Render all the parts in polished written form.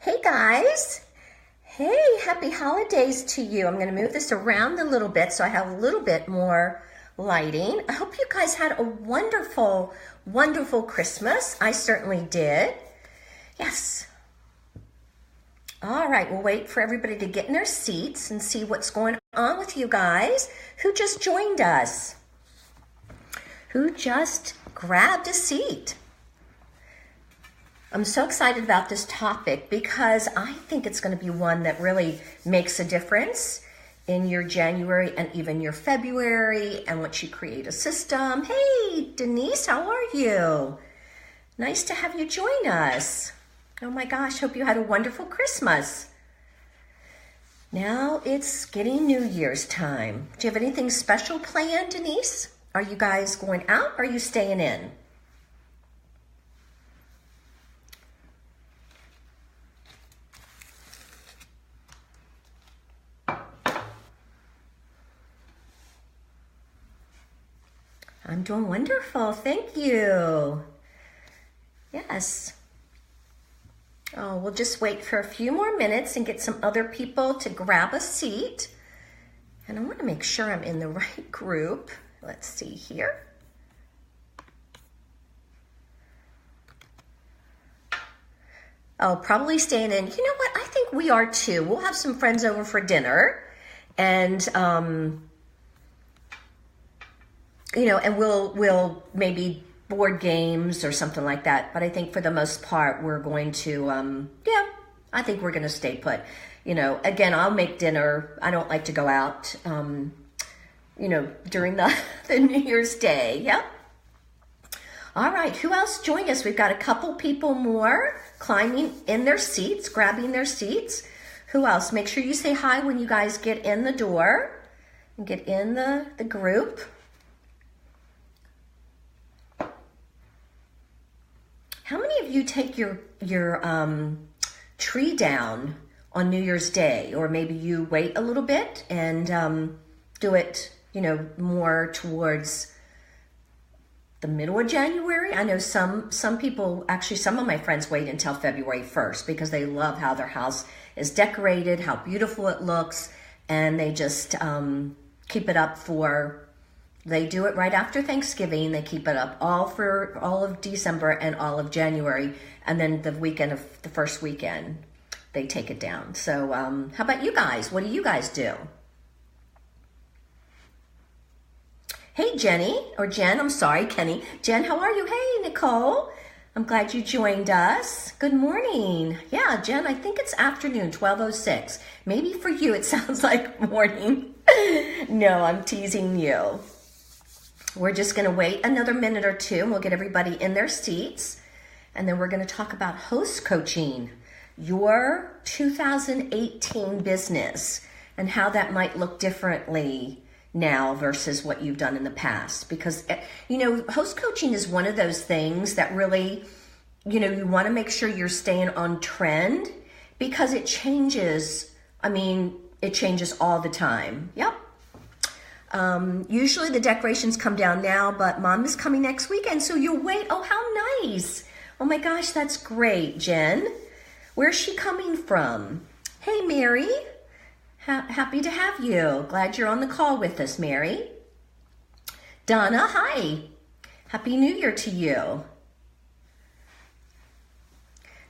Hey guys. Hey, happy holidays to you. I'm going to move this around a little bit so I have a little bit more lighting. I hope you guys had a wonderful, wonderful Christmas. I certainly did. Yes. All right, we'll wait for everybody to get in their seats and see what's going on with you guys. Who just joined us? Who just grabbed a seat? I'm so excited about this topic because I think it's going to be one that really makes a difference in your January and even your February, and once you create a system. Hey, Denise, how are you? Nice to have you join us. Oh my gosh, hope you had a wonderful Christmas. Now it's getting New Year's time. Do you have anything special planned, Denise? Are you guys going out or are you staying in? I'm doing wonderful, thank you. Yes. Oh, we'll just wait for a few more minutes and get some other people to grab a seat. And I want to make sure I'm in the right group. Let's see here. Oh, probably staying in. You know what? I think we are too. We'll have some friends over for dinner. And, and we'll maybe board games or something like that. But I think for the most part, we're going to, I think we're going to stay put. Again, I'll make dinner. I don't like to go out, during the New Year's Day. Yep. All right. Who else joined us? We've got a couple people more climbing in their seats, grabbing their seats. Who else? Make sure you say hi when you guys get in the door and get in the group. How many of you take your tree down on New Year's Day, or maybe you wait a little bit and do it, more towards the middle of January? I know some people, actually some of my friends wait until February 1st because they love how their house is decorated, how beautiful it looks, and they just keep it up they do it right after Thanksgiving. They keep it up all of December and all of January. And then the first weekend, they take it down. So how about you guys? What do you guys do? Hey, Jenny, or Jen, I'm sorry, Kenny. Jen, how are you? Hey, Nicole. I'm glad you joined us. Good morning. Yeah, Jen, I think it's afternoon, 12:06. Maybe for you it sounds like morning. No, I'm teasing you. We're just going to wait another minute or two and we'll get everybody in their seats. And then we're going to talk about host coaching, your 2018 business, and how that might look differently now versus what you've done in the past. Because, host coaching is one of those things that really, you want to make sure you're staying on trend because it changes. It changes all the time. Yep. Usually the decorations come down now, but Mom is coming next weekend, so you'll wait. Oh, how nice. Oh my gosh, that's great, Jen. Where's she coming from? Hey, Mary. Happy to have you. Glad you're on the call with us, Mary. Donna, hi. Happy New Year to you.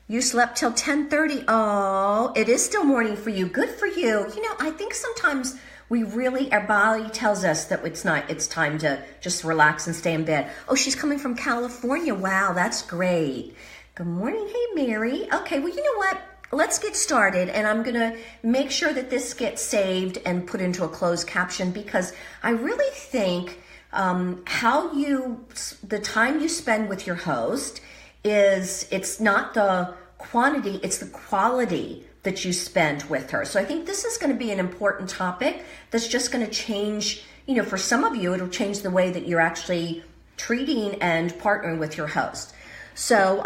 You slept till 10:30. Oh, it is still morning for you. Good for you. I think sometimes our body tells us that it's time to just relax and stay in bed. Oh, she's coming from California. Wow, that's great. Good morning. Hey, Mary. Okay, well, you know what? Let's get started, and I'm going to make sure that this gets saved and put into a closed caption because I really think the time you spend with your host it's not the quantity, it's the quality that you spend with her. So I think this is going to be an important topic that's just going to change, for some of you, it'll change the way that you're actually treating and partnering with your host. So,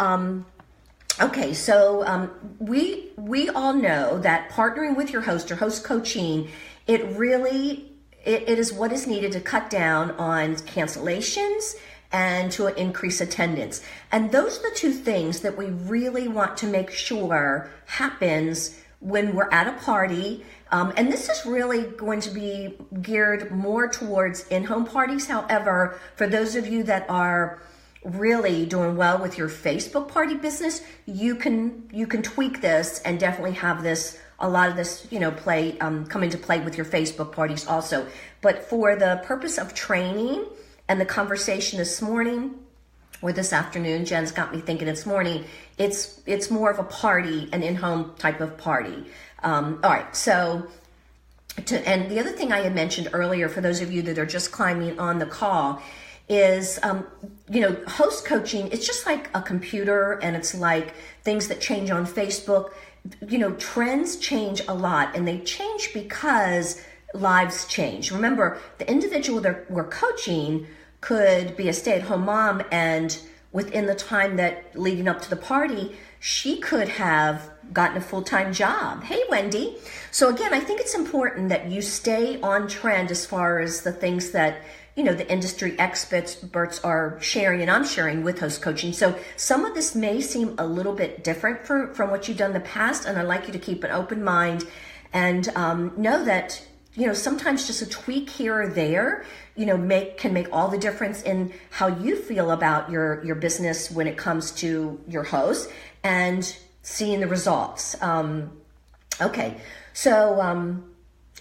we all know that partnering with your host or host coaching, it is what is needed to cut down on cancellations and to increase attendance. And those are the two things that we really want to make sure happens when we're at a party. And this is really going to be geared more towards in-home parties. However, for those of you that are really doing well with your Facebook party business, you can tweak this and definitely have this, a lot of this, come into play with your Facebook parties also. But for the purpose of training and the conversation this morning or this afternoon, Jen's got me thinking it's morning, it's more of a party, an in-home type of party. All right, so and the other thing I had mentioned earlier, for those of you that are just climbing on the call, is, host coaching, it's just like a computer, and it's like things that change on Facebook. Trends change a lot, and they change because lives change. Remember, the individual that we're coaching could be a stay-at-home mom, and within the time that leading up to the party, she could have gotten a full-time job. Hey, Wendy. So again, I think it's important that you stay on trend as far as the things that the industry experts are sharing and I'm sharing with host coaching. So some of this may seem a little bit different from what you've done in the past, and I'd like you to keep an open mind and know that sometimes just a tweak here or there can make all the difference in how you feel about your business when it comes to your host and seeing the results. Okay, so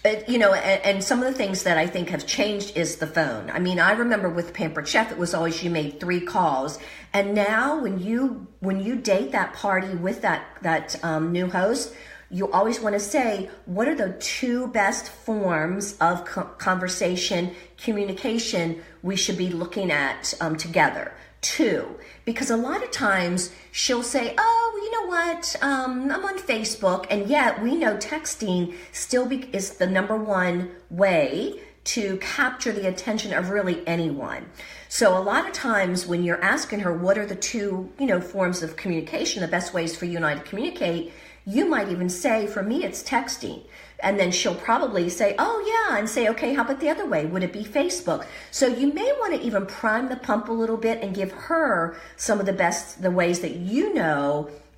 and some of the things that I think have changed is the phone. I mean, I remember with Pampered Chef, it was always you made 3 calls. And now when you date that party with that new host, you always want to say, what are the 2 best forms of conversation, communication we should be looking at together? 2, because a lot of times she'll say, oh, you know what, I'm on Facebook, and yet we know texting still is the number 1 way to capture the attention of really anyone. So a lot of times when you're asking her what are the 2, forms of communication, the best ways for you and I to communicate, you might even say, for me, it's texting. And then she'll probably say, oh yeah, and say, okay, how about the other way? Would it be Facebook? So you may want to even prime the pump a little bit and give her some of the ways that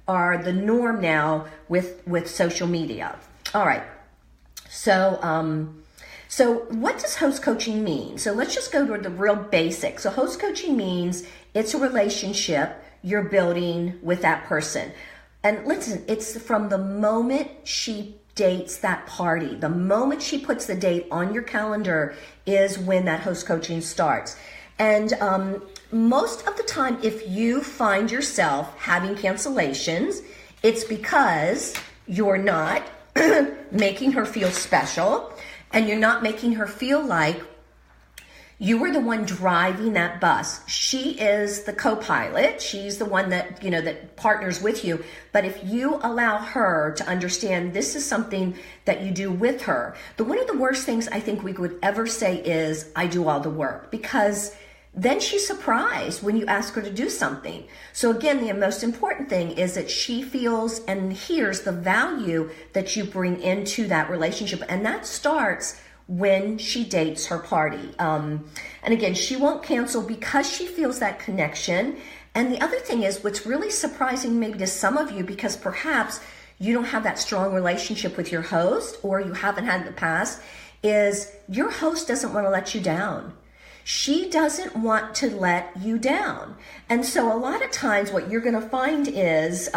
are the norm now with social media. All right. So what does host coaching mean? So let's just go to the real basics. So host coaching means it's a relationship you're building with that person. And listen, it's from the moment she dates that party. The moment she puts the date on your calendar is when that host coaching starts. And most of the time, if you find yourself having cancellations, it's because you're not making her feel special, and you're not making her feel like you were the one driving that bus. She is the co-pilot. She's the one that, that partners with you. But if you allow her to understand this is something that you do with her, one of the worst things I think we would ever say is, I do all the work, because then she's surprised when you ask her to do something. So again, the most important thing is that she feels and hears the value that you bring into that relationship. And that starts when she dates her party. And again, she won't cancel because she feels that connection. And the other thing is, what's really surprising maybe to some of you, because perhaps you don't have that strong relationship with your host, or you haven't had in the past, is your host doesn't want to let you down. She doesn't want to let you down. And so a lot of times what you're going to find is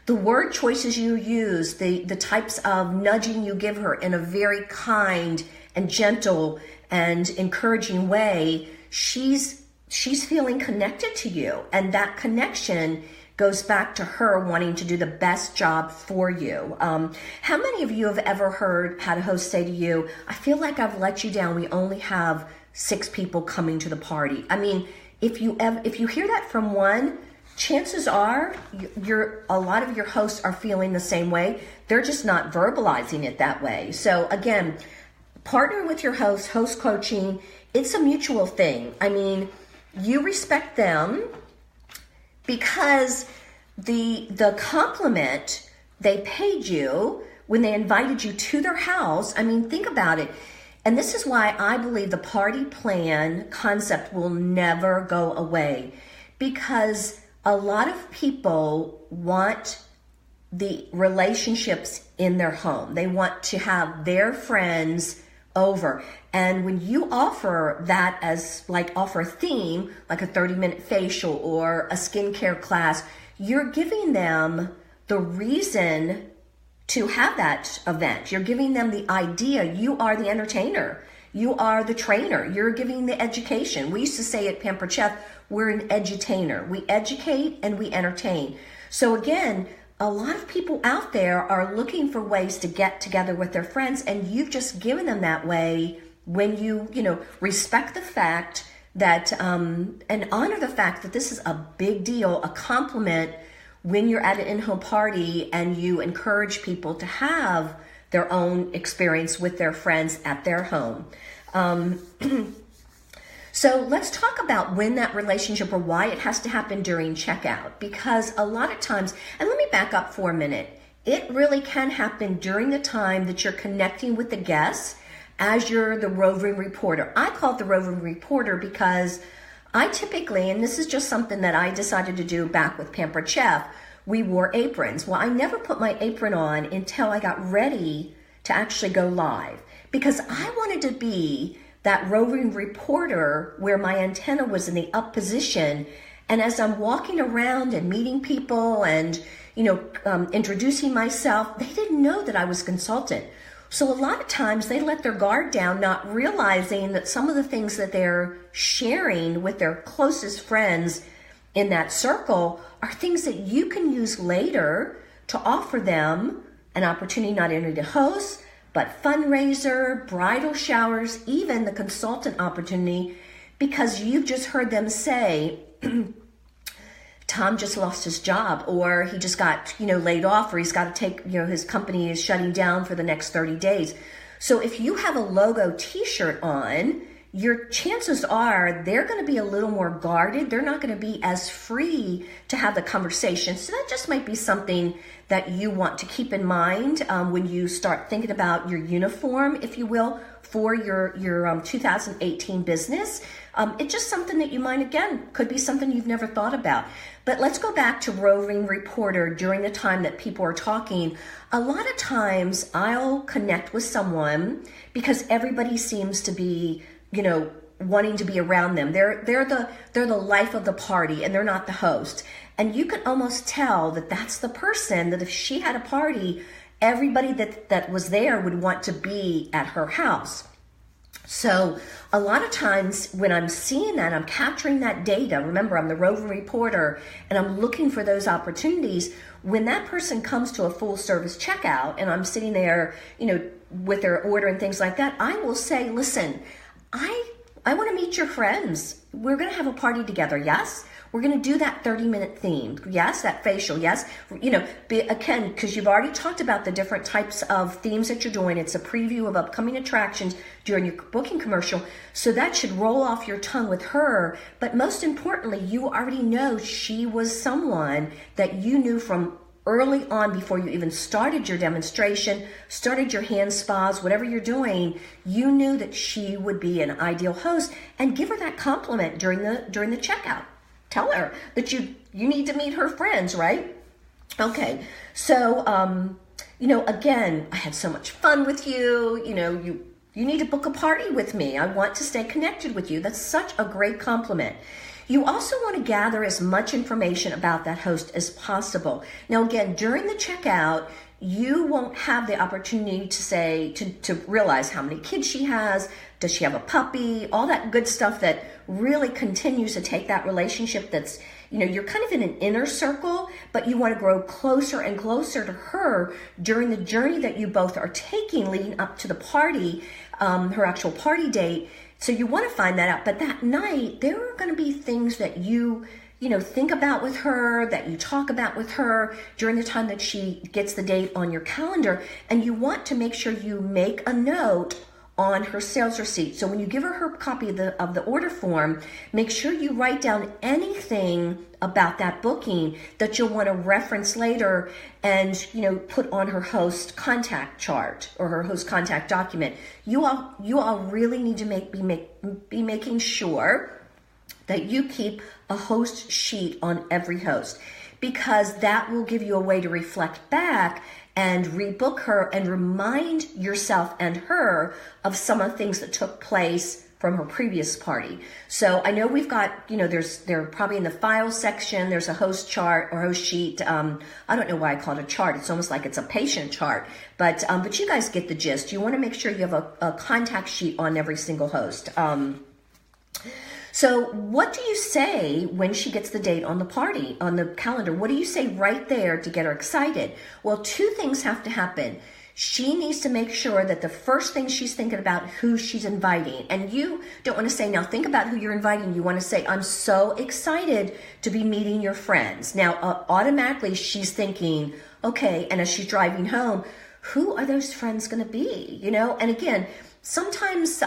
the word choices you use, the types of nudging you give her in a very kind and gentle and encouraging way, she's feeling connected to you. And that connection goes back to her wanting to do the best job for you. How many of you have ever had a host say to you, I feel like I've let you down. We only have 6 people coming to the party. I mean, if you hear that from one, chances are a lot of your hosts are feeling the same way. They're just not verbalizing it that way. So again, partner with your host coaching, it's a mutual thing. I mean, you respect them because the compliment they paid you when they invited you to their house, I mean, think about it. And this is why I believe the party plan concept will never go away, because a lot of people want the relationships in their home. They want to have their friends over. And when you offer that as offer a theme, like a 30-minute facial or a skincare class, you're giving them the reason to have that event. You're giving them the idea. You are the entertainer. You are the trainer. You're giving the education. We used to say at Pampered Chef, we're an edutainer. We educate and we entertain. So again, a lot of people out there are looking for ways to get together with their friends, and you've just given them that way when you respect the fact that, and honor the fact that this is a big deal, a compliment when you're at an in-home party and you encourage people to have their own experience with their friends at their home. So let's talk about when that relationship, or why it has to happen during checkout, because a lot of times, and let me back up for a minute, it really can happen during the time that you're connecting with the guests as you're the roving reporter. I call it the roving reporter because I typically, and this is just something that I decided to do back with Pampered Chef, we wore aprons. Well, I never put my apron on until I got ready to actually go live, because I wanted to be that roving reporter where my antenna was in the up position. And as I'm walking around and meeting people and, introducing myself, they didn't know that I was a consultant. So a lot of times they let their guard down, not realizing that some of the things that they're sharing with their closest friends in that circle are things that you can use later to offer them an opportunity not only to host, but fundraiser, bridal showers, even the consultant opportunity, because you've just heard them say, Tom just lost his job, or he just got, laid off, or he's got to take, his company is shutting down for the next 30 days. So if you have a logo t-shirt on, your chances are they're going to be a little more guarded. They're not going to be as free to have the conversation. So that just might be something that you want to keep in mind when you start thinking about your uniform, if you will, for your 2018 business. It's just something that you might, again, could be something you've never thought about. But let's go back to roving reporter during the time that people are talking. A lot of times I'll connect with someone because everybody seems to be, wanting to be around them. They're the life of the party, and they're not the host. And you can almost tell that that's the person that if she had a party, everybody that was there would want to be at her house. So a lot of times when I'm seeing that, I'm capturing that data. Remember, I'm the roving reporter, and I'm looking for those opportunities. When that person comes to a full service checkout and I'm sitting there, with their order and things like that, I will say, listen, I want to meet your friends. We're going to have a party together. Yes. We're going to do that 30-minute theme. Yes. That facial. Yes. Again, because you've already talked about the different types of themes that you're doing. It's a preview of upcoming attractions during your booking commercial. So that should roll off your tongue with her. But most importantly, you already know she was someone that you knew from early on, before you even started your demonstration, started your hand spas, whatever you're doing, you knew that she would be an ideal host, and give her that compliment during the checkout. Tell her that you need to meet her friends, right? Okay, so again, I had so much fun with you. You need to book a party with me. I want to stay connected with you. That's such a great compliment. You also want to gather as much information about that host as possible. Now, again, during the checkout, you won't have the opportunity to say, to realize how many kids she has, does she have a puppy, all that good stuff that really continues to take that relationship that's, you're kind of in an inner circle, but you want to grow closer and closer to her during the journey that you both are taking leading up to the party, her actual party date. So you want to find that out. But that night, there are going to be things that you think about with her, that you talk about with her during the time that she gets the date on your calendar. And you want to make sure you make a note on her sales receipt. So when you give her copy of the order form, make sure you write down anything about that booking that you'll want to reference later and, put on her host contact chart or her host contact document. You all really need to be making sure that you keep a host sheet on every host, because that will give you a way to reflect back and rebook her and remind yourself and her of some of the things that took place from her previous party. So I know we've got, they're probably in the file section, there's a host chart or host sheet. I don't know why I call it a chart. It's almost like it's a patient chart, but you guys get the gist. You want to make sure you have a contact sheet on every single host. So what do you say when she gets the date on the party, on the calendar? What do you say right there to get her excited? Well, two things have to happen. She needs to make sure that the first thing she's thinking about who she's inviting. And you don't want to say, now think about who you're inviting. You want to say, I'm so excited to be meeting your friends. Now, automatically she's thinking, okay, and as she's driving home, who are those friends going to be? And again, sometimes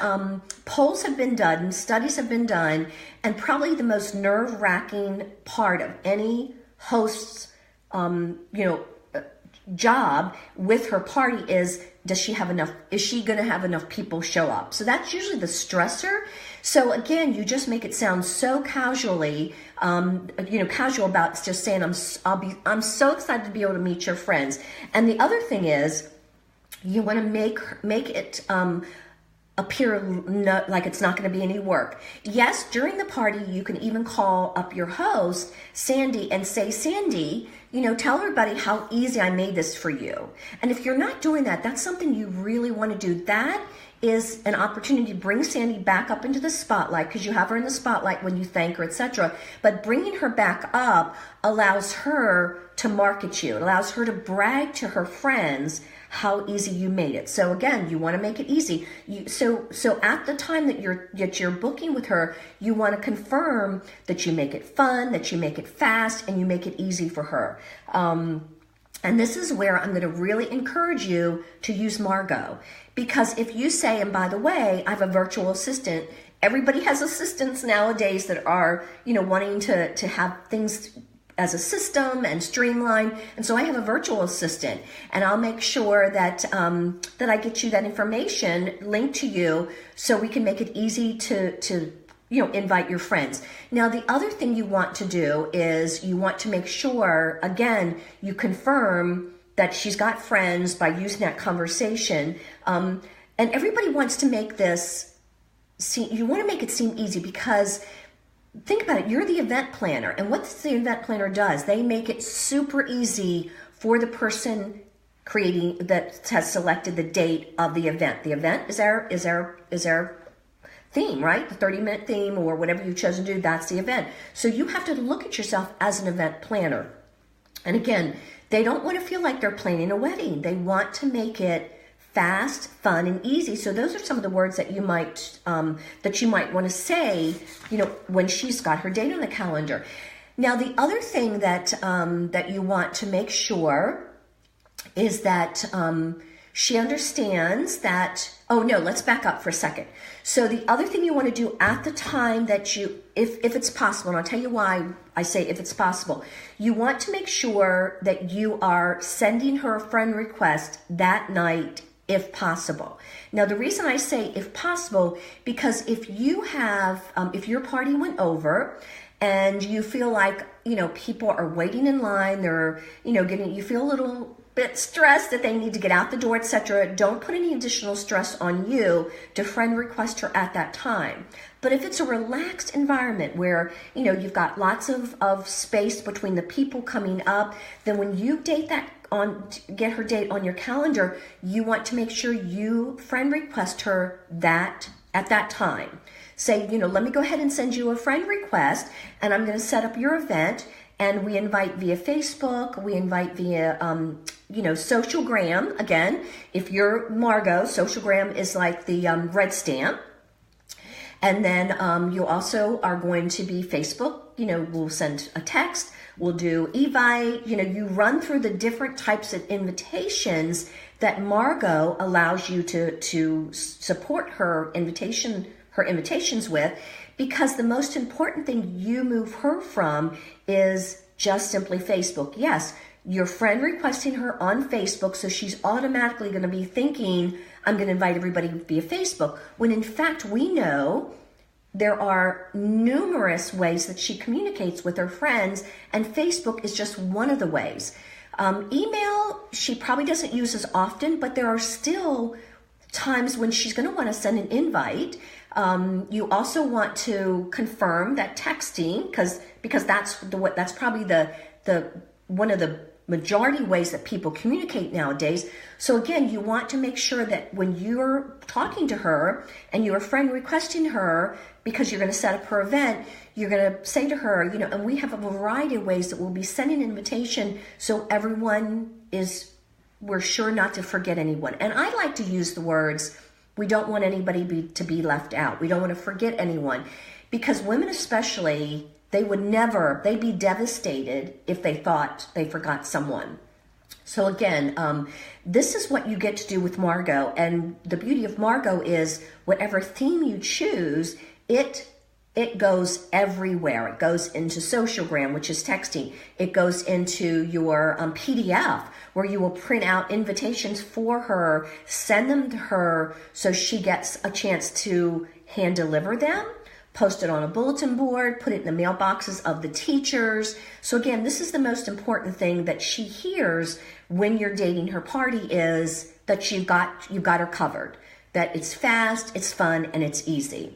polls have been done, studies have been done, and probably the most nerve-wracking part of any host's, job with her party is, is she going to have enough people show up? So that's usually the stressor. So again, you just make it sound so casually, casual about just saying, I'm so excited to be able to meet your friends. And the other thing is, you want to make it appear like it's not going to be any work. Yes, during the party, you can even call up your host, Sandy, and say, Sandy, tell everybody how easy I made this for you. And if you're not doing that, that's something you really want to do. That is an opportunity to bring Sandy back up into the spotlight, because you have her in the spotlight when you thank her, etc. But bringing her back up allows her to market you. It allows her to brag to her friends how easy you made it. So again, you want to make it easy. So at the time that you're booking with her, you want to confirm that you make it fun, that you make it fast, and you make it easy for her. And this is where I'm going to really encourage you to use Margot. Because if you say, and by the way, I have a virtual assistant, everybody has assistants nowadays that are, wanting to have things as a system and streamline. And so I have a virtual assistant, and I'll make sure that that I get you that information linked to you so we can make it easy to invite your friends. Now, the other thing you want to do is you want to make sure, again, you confirm that she's got friends by using that conversation. And everybody wants to make this you want to make it seem easy, because think about it, you're the event planner, and what the event planner does, they make it super easy for the person that has selected the date of the event. The event is our theme, right? The 30-minute theme or whatever you've chosen to do, that's the event. So you have to look at yourself as an event planner. And again, they don't want to feel like they're planning a wedding. They want to make it fast, fun, and easy. So those are some of the words that you might want to say, when she's got her date on the calendar. Now, the other thing that you want to make sure is that she understands that. Oh no, let's back up for a second. So the other thing you want to do at the time that if it's possible, and I'll tell you why I say if it's possible, you want to make sure that you are sending her a friend request that night, if possible. Now, the reason I say if possible, because if your party went over and you feel like, people are waiting in line, they're, you feel a little bit stressed that they need to get out the door, etc., don't put any additional stress on you to friend request her at that time. But if it's a relaxed environment where, you've got lots of space between the people coming up, then when you get her date on your calendar, you want to make sure you friend request her at that time. Say, let me go ahead and send you a friend request, and I'm going to set up your event, and we invite via Facebook, we invite via, Socialgram. Again, if you're Margot, Socialgram is like the red stamp. And then you also are going to be Facebook, we'll send a text, we'll do Evite, you run through the different types of invitations that Margot allows you to support her invitations with, because the most important thing you move her from is just simply Facebook. Yes, your friend requesting her on Facebook, so she's automatically going to be thinking, I'm going to invite everybody via Facebook, when in fact we know there are numerous ways that she communicates with her friends, and Facebook is just one of the ways. Email, she probably doesn't use as often, but there are still times when she's going to want to send an invite. You also want to confirm that texting, because that's probably the one of the majority ways that people communicate nowadays. So again, you want to make sure that when you're talking to her and you're a friend requesting her because you're going to set up her event, you're going to say to her, and we have a variety of ways that we'll be sending an invitation so we're sure not to forget anyone. And I like to use the words, we don't want anybody to be left out. We don't want to forget anyone, because women especially, they'd be devastated if they thought they forgot someone. So again, this is what you get to do with Margot. And the beauty of Margot is whatever theme you choose, it goes everywhere. It goes into Socialgram, which is texting. It goes into your PDF, where you will print out invitations for her, send them to her so she gets a chance to hand deliver them, post it on a bulletin board, put it in the mailboxes of the teachers. So again, this is the most important thing that she hears when you're dating her party, is that you've got her covered, that it's fast, it's fun, and it's easy.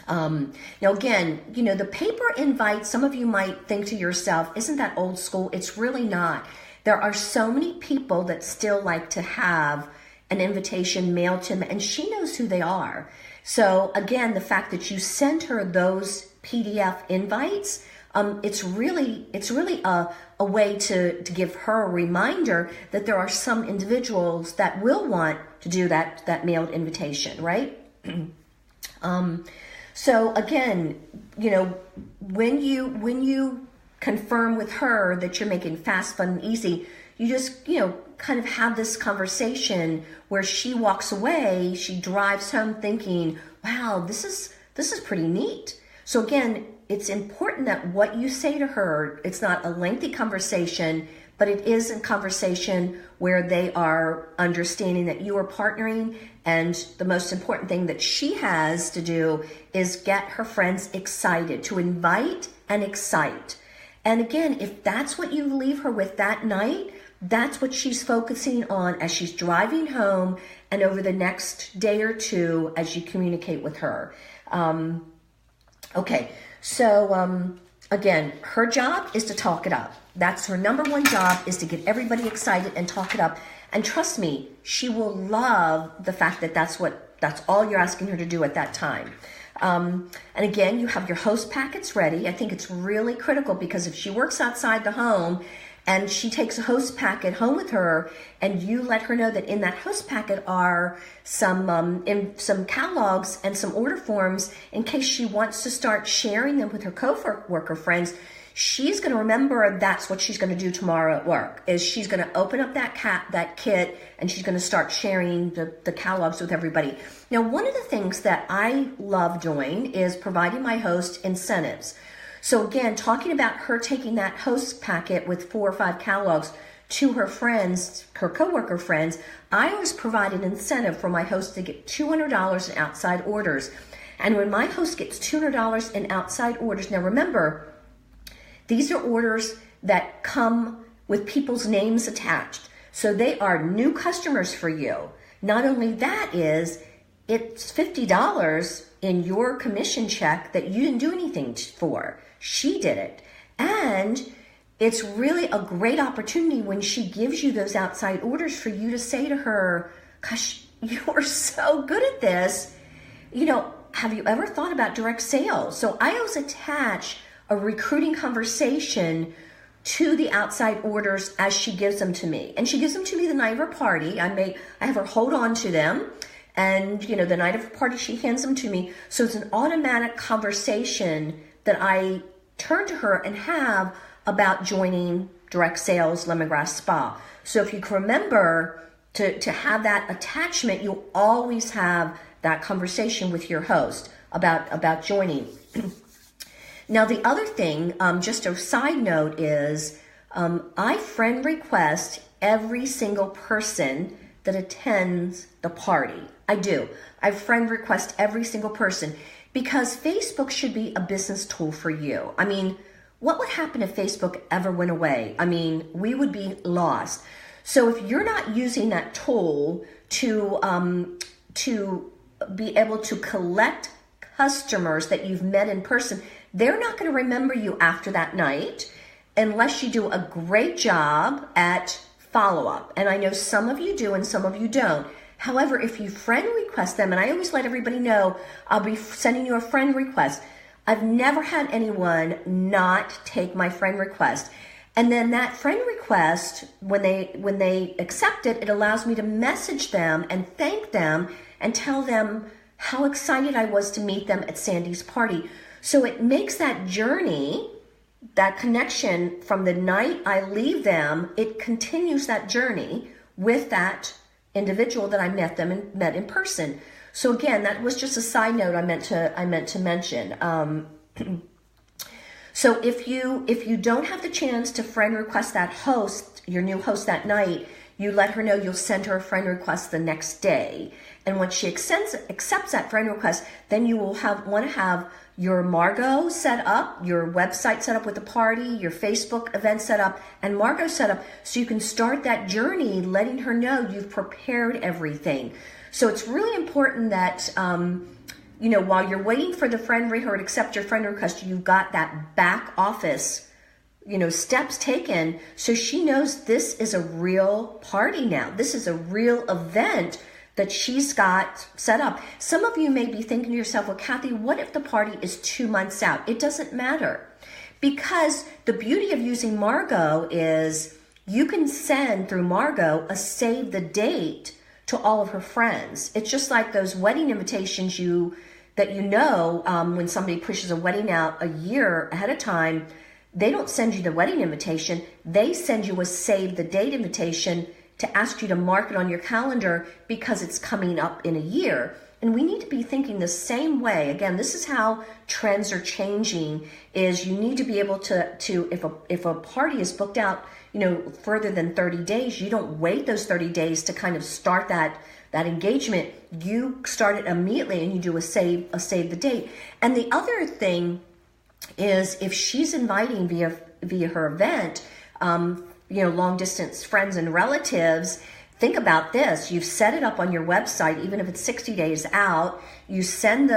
Now again, the paper invite, some of you might think to yourself, isn't that old school? It's really not. There are so many people that still like to have an invitation mailed to them, and she knows who they are. So again, the fact that you send her those PDF invites, it's really a way to give her a reminder that there are some individuals that will want to do that mailed invitation, right? So again, when you confirm with her that you're making fast, fun, and easy, you just, kind of have this conversation where she walks away, she drives home thinking, wow, this is pretty neat. So again, it's important that what you say to her, it's not a lengthy conversation, but it is a conversation where they are understanding that you are partnering. And the most important thing that she has to do is get her friends excited, to invite and excite. And again, if that's what you leave her with that night, that's what she's focusing on as she's driving home and over the next day or two as you communicate with her. Okay, so again, her job is to talk it up. That's her number one job, is to get everybody excited and talk it up. And trust me, she will love the fact that that's all you're asking her to do at that time. And again, you have your host packets ready. I think it's really critical, because if she works outside the home and she takes a host packet home with her, and you let her know that in that host packet are some catalogs and some order forms in case she wants to start sharing them with her co-worker friends, she's going to remember that's what she's going to do tomorrow at work, is she's going to open up that kit, and she's going to start sharing the catalogs with everybody. Now, one of the things that I love doing is providing my host incentives. So again, talking about her taking that host packet with 4 or 5 catalogs to her friends, her coworker friends, I always provide an incentive for my host to get $200 in outside orders. And when my host gets $200 in outside orders, now remember, these are orders that come with people's names attached. So they are new customers for you. Not only that, it's $50 in your commission check that you didn't do anything for. She did it. And it's really a great opportunity when she gives you those outside orders for you to say to her, gosh, you're so good at this. Have you ever thought about direct sales? So I always attach a recruiting conversation to the outside orders as she gives them to me. And she gives them to me the night of her party. I have her hold on to them. And, the night of the party, she hands them to me. So it's an automatic conversation that I turn to her and have about joining Direct Sales Lemongrass Spa. So if you can remember to have that attachment, you'll always have that conversation with your host about joining. Now, the other thing, just a side note, is I friend request every single person that attends the party. I do. I friend request every single person because Facebook should be a business tool for you. I mean, what would happen if Facebook ever went away? I mean, we would be lost. So if you're not using that tool to be able to collect customers that you've met in person, they're not going to remember you after that night unless you do a great job at follow-up. And I know some of you do and some of you don't. However, if you friend request them, and I always let everybody know, I'll be sending you a friend request. I've never had anyone not take my friend request. And then that friend request, when they accept it, it allows me to message them and thank them and tell them how excited I was to meet them at Sandy's party. So it makes that journey, that connection from the night I leave them, it continues that journey with that individual that I met in person. So again, that was just a side note I meant to mention. So if you don't have the chance to friend request that host, your new host that night, you let her know you'll send her a friend request the next day. And once she accepts that friend request, then you will want to have your Margot set up, your website set up with the party, your Facebook event set up, and Margot set up so you can start that journey letting her know you've prepared everything. So it's really important that, while you're waiting for the friend to accept your friend request, you've got that back office, steps taken so she knows this is a real party now. This is a real event that she's got set up. Some of you may be thinking to yourself, well, Kathy, what if the party is 2 months out? It doesn't matter, because the beauty of using Margot is you can send through Margot a save the date to all of her friends. It's just like those wedding invitations when somebody pushes a wedding out a year ahead of time, they don't send you the wedding invitation. They send you a save the date invitation to ask you to mark it on your calendar because it's coming up in a year. And we need to be thinking the same way. Again, this is how trends are changing, is you need to be able to if a party is booked out, further than 30 days, you don't wait those 30 days to kind of start that engagement. You start it immediately and you do a save the date. And the other thing is, if she's inviting via her event, long distance friends and relatives, think about this. You've set it up on your website, even if it's 60 days out. You send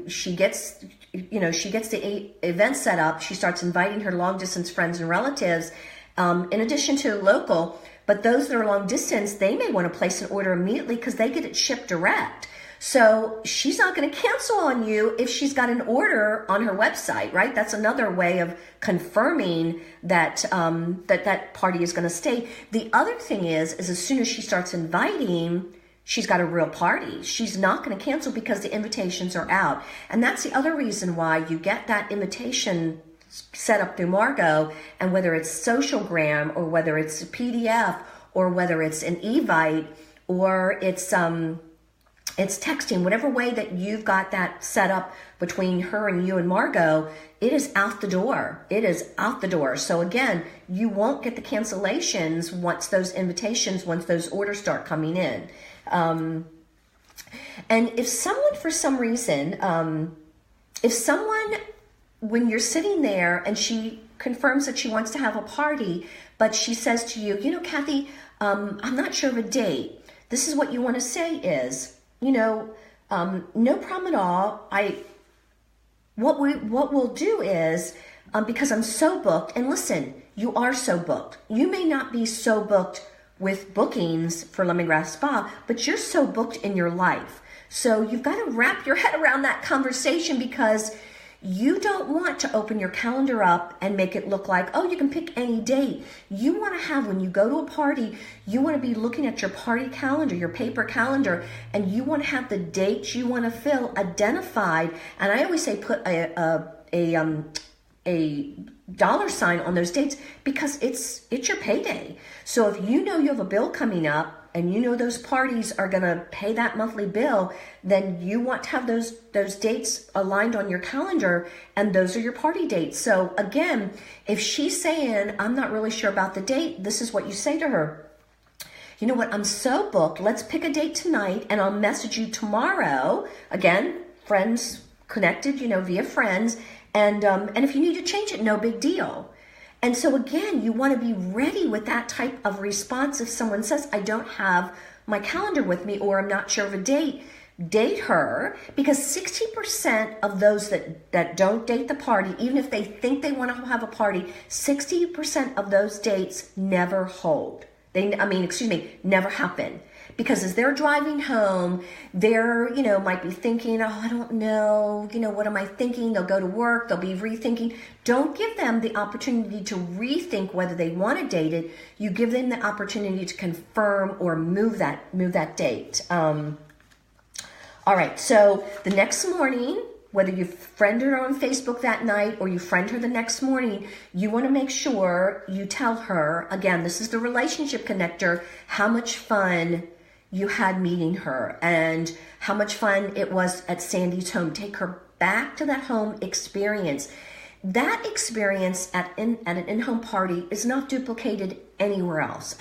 she gets the event set up. She starts inviting her long distance friends and relatives, in addition to local. But those that are long distance, they may want to place an order immediately because they get it shipped direct. So she's not going to cancel on you if she's got an order on her website, right? That's another way of confirming that that party is going to stay. The other thing is as soon as she starts inviting, she's got a real party. She's not going to cancel because the invitations are out. And that's the other reason why you get that invitation set up through Margot, and whether it's Socialgram or whether it's a PDF or whether it's an Evite or it's texting, whatever way that you've got that set up between her and you and Margot, it is out the door. It is out the door. So again, you won't get the cancellations once those orders start coming in. And if someone, for some reason, when you're sitting there and she confirms that she wants to have a party, but she says to you, Kathy, I'm not sure of a date. This is what you want to say is, no problem at all. What we'll do is, because I'm so booked, and listen, you are so booked. You may not be so booked with bookings for Lemongrass Spa, but you're so booked in your life. So you've got to wrap your head around that conversation, because You don't want to open your calendar up and make it look like, oh, you can pick any date. You want to have, when you go to a party, you want to be looking at your party calendar, your paper calendar, and you want to have the dates you want to fill identified. And I always say put a dollar sign on those dates, because it's your payday. So if you know you have a bill coming up and you know those parties are going to pay that monthly bill, then you want to have those dates aligned on your calendar, and those are your party dates. So again, if she's saying, I'm not really sure about the date, this is what you say to her. You know what, I'm so booked. Let's pick a date tonight and I'll message you tomorrow. Again, friends connected, via friends. And if you need to change it, no big deal. And so again, you want to be ready with that type of response. If someone says, I don't have my calendar with me, or I'm not sure of a date, date her, because 60% of those that don't date the party, even if they think they want to have a party, 60% of those dates never hold. Never happen. Because as they're driving home, they're, might be thinking, oh, I don't know, what am I thinking? They'll go to work, they'll be rethinking. Don't give them the opportunity to rethink whether they want to date it. You give them the opportunity to confirm or move that date. All right, so the next morning, whether you friend her on Facebook that night or you friend her the next morning, you want to make sure you tell her, again, this is the relationship connector, how much fun you had meeting her and how much fun it was at Sandy's home. Take her back to that home experience. That experience at an in-home party is not duplicated anywhere else.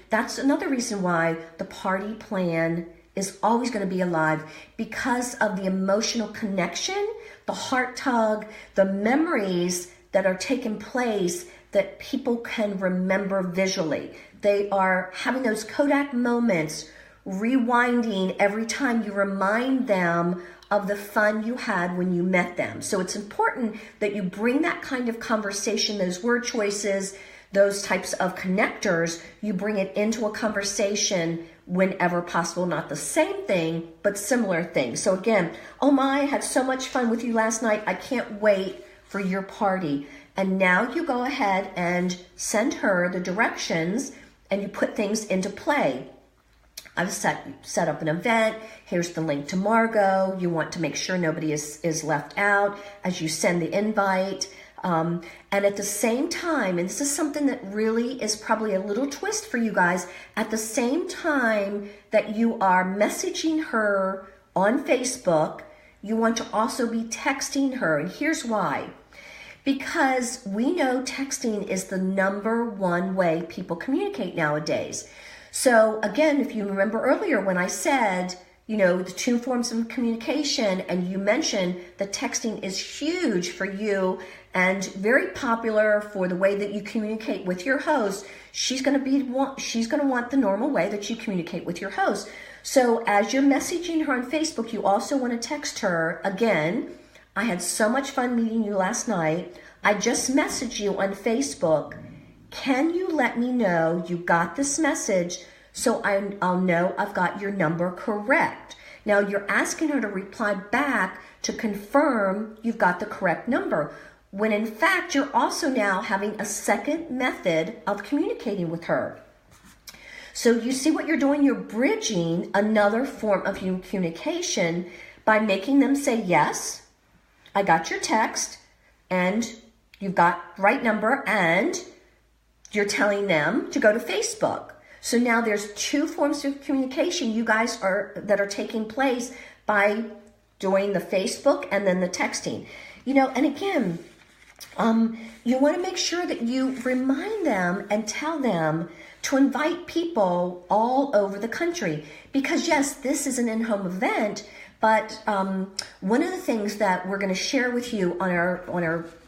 That's another reason why the party plan is always going to be alive, because of the emotional connection, the heart tug, the memories that are taking place that people can remember visually. They are having those Kodak moments, rewinding every time you remind them of the fun you had when you met them. So it's important that you bring that kind of conversation, those word choices, those types of connectors, you bring it into a conversation whenever possible. Not the same thing, but similar things. So again, oh my, I had so much fun with you last night. I can't wait for your party. And now you go ahead and send her the directions and you put things into play. I've set up an event. Here's the link to Margot. You want to make sure nobody is left out as you send the invite. And at the same time, and this is something that really is probably a little twist for you guys, at the same time that you are messaging her on Facebook, you want to also be texting her. And here's why. Because we know texting is the number one way people communicate nowadays. So again, if you remember earlier when I said, the two forms of communication, and you mentioned that texting is huge for you and very popular for the way that you communicate with your host, she's going to want the normal way that you communicate with your host. So as you're messaging her on Facebook, you also want to text her, again, I had so much fun meeting you last night. I just messaged you on Facebook. Can you let me know you got this message so I'll know I've got your number correct? Now you're asking her to reply back to confirm you've got the correct number, when in fact you're also now having a second method of communicating with her. So you see what you're doing? You're bridging another form of communication by making them say, yes, I got your text and you've got the right number, and you're telling them to go to Facebook. So now there's two forms of communication that are taking place by doing the Facebook and then the texting. And again, you want to make sure that you remind them and tell them to invite people all over the country. Because yes, this is an in-home event, but one of the things that we're going to share with you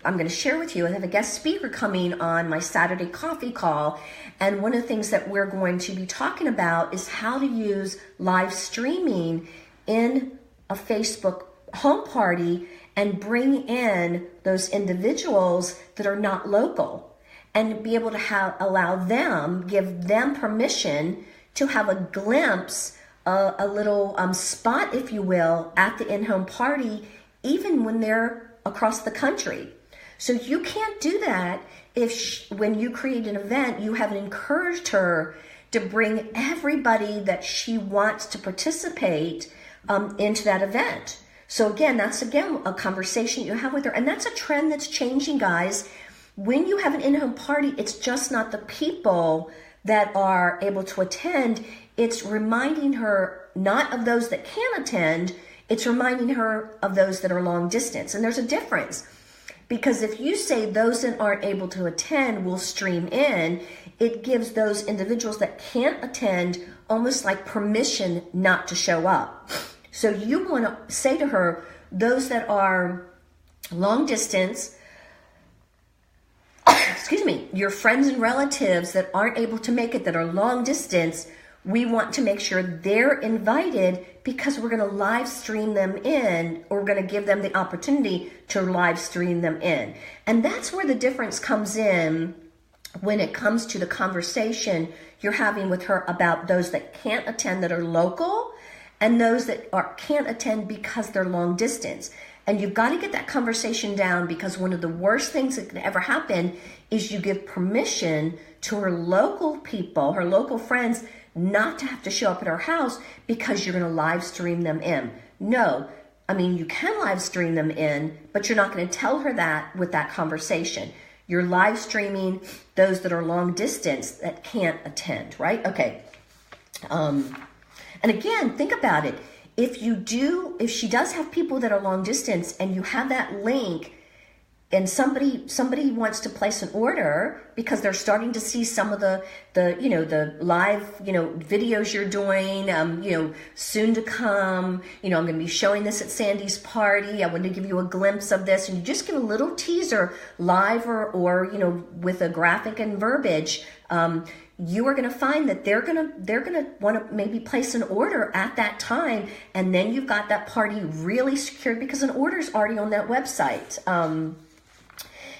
I'm going to share with you, I have a guest speaker coming on my Saturday coffee call. And one of the things that we're going to be talking about is how to use live streaming in a Facebook home party and bring in those individuals that are not local, and be able to give them permission to have a glimpse, a little spot, if you will, at the in-home party, even when they're across the country. So you can't do that if when you create an event, you haven't encouraged her to bring everybody that she wants to participate into that event. So again, that's a conversation you have with her. And that's a trend that's changing, guys. When you have an in-home party, it's just not the people that are able to attend. It's reminding her not of those that can attend. It's reminding her of those that are long distance. And there's a difference. Because if you say those that aren't able to attend will stream in, it gives those individuals that can't attend almost like permission not to show up. So you want to say to her, those that are long distance, excuse me, your friends and relatives that aren't able to make it, that are long distance, we want to make sure they're invited because we're going to live stream them in, or we're going to give them the opportunity to live stream them in. And that's where the difference comes in when it comes to the conversation you're having with her about those that can't attend that are local and those that can't attend because they're long distance. And you've got to get that conversation down, because one of the worst things that can ever happen is you give permission to her local people, her local friends, not to have to show up at her house because you're going to live stream them in. No, I mean, you can live stream them in, but you're not going to tell her that with that conversation. You're live streaming those that are long distance that can't attend, right? Okay. And again, think about it. If she does have people that are long distance and you have that link, and somebody wants to place an order because they're starting to see some of the live, videos you're doing, soon to come, I'm going to be showing this at Sandy's party. I want to give you a glimpse of this. And you just give a little teaser live or with a graphic and verbiage. You are going to find that they're going to want to maybe place an order at that time. And then you've got that party really secured because an order is already on that website.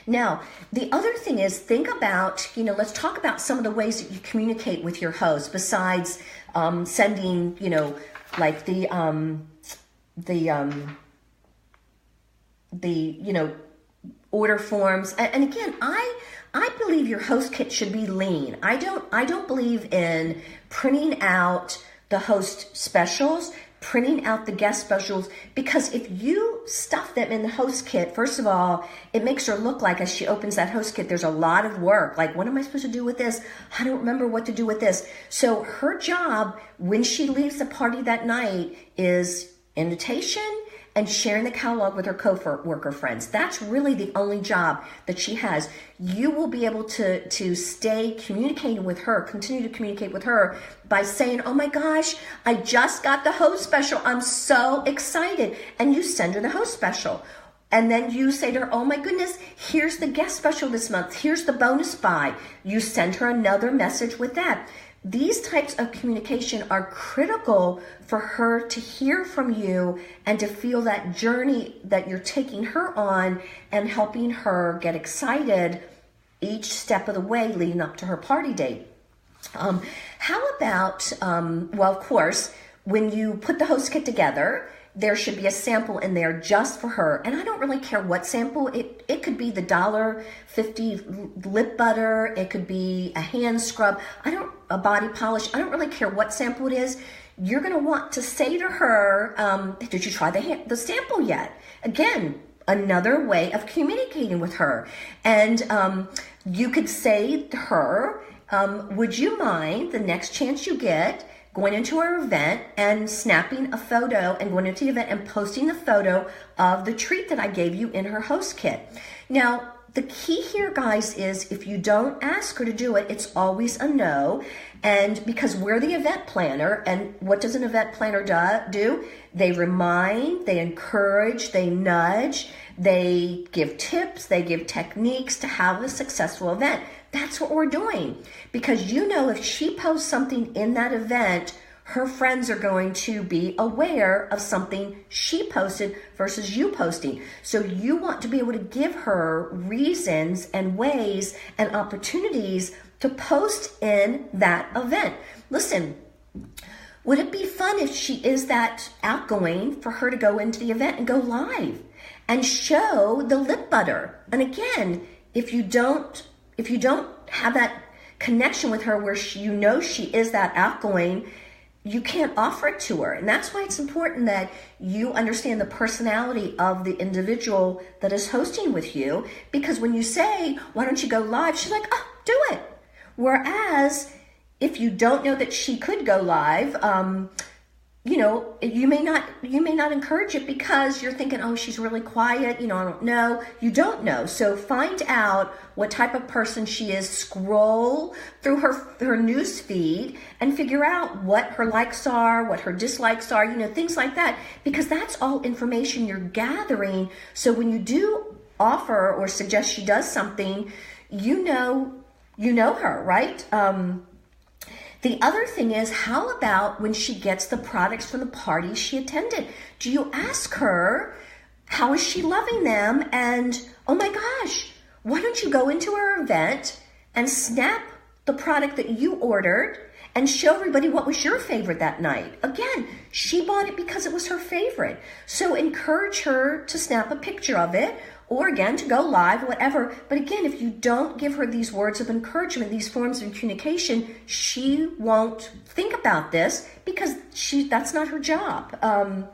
Now, the other thing is, think about, let's talk about some of the ways that you communicate with your host besides sending, like the order forms. And again, I believe your host kit should be lean. I don't believe in printing out the host specials, printing out the guest specials, because if you stuff them in the host kit, first of all, it makes her look like, as she opens that host kit, there's a lot of work. Like, what am I supposed to do with this? I don't remember what to do with this. So her job when she leaves the party that night is invitation and sharing the catalog with her co-worker friends. That's really the only job that she has. You will be able to stay communicating with her, continue to communicate with her by saying, oh my gosh, I just got the host special. I'm so excited. And you send her the host special. And then you say to her, oh my goodness, here's the guest special this month. Here's the bonus buy. You send her another message with that. These types of communication are critical for her to hear from you and to feel that journey that you're taking her on and helping her get excited each step of the way leading up to her party date. How about, well, of course, when you put the host kit together, there should be a sample in there just for her. And I don't really care what sample. It could be the $1.50 lip butter. It could be a hand scrub. A body polish. I don't really care what sample it is. You're going to want to say to her, did you try the sample yet? Again, another way of communicating with her. And you could say to her, would you mind the next chance you get going into our event and snapping a photo and going into the event and posting the photo of the treat that I gave you in her host kit. Now, the key here, guys, is if you don't ask her to do it, it's always a no. And because we're the event planner, and what does an event planner do? They remind, they encourage, they nudge, they give tips, they give techniques to have a successful event. That's what we're doing. Because if she posts something in that event, her friends are going to be aware of something she posted versus you posting. So you want to be able to give her reasons and ways and opportunities to post in that event. Listen, would it be fun if she is that outgoing for her to go into the event and go live and show the lip butter. And again, if you don't have that connection with her where she is that outgoing, you can't offer it to her. And that's why it's important that you understand the personality of the individual that is hosting with you, because when you say, why don't you go live? She's like, oh, do it. Whereas if you don't know that she could go live, you may not encourage it because you're thinking, oh, she's really quiet. I don't know. You don't know. So find out what type of person she is. Scroll through her news feed and figure out what her likes are, what her dislikes are, things like that, because that's all information you're gathering. So when you do offer or suggest she does something, you know her, right? The other thing is, how about when she gets the products from the party she attended? Do you ask her, how is she loving them? And, oh my gosh, why don't you go into her event and snap the product that you ordered and show everybody what was your favorite that night? Again, she bought it because it was her favorite. So encourage her to snap a picture of it, or again, to go live, whatever. But again, if you don't give her these words of encouragement, these forms of communication, she won't think about this because that's not her job.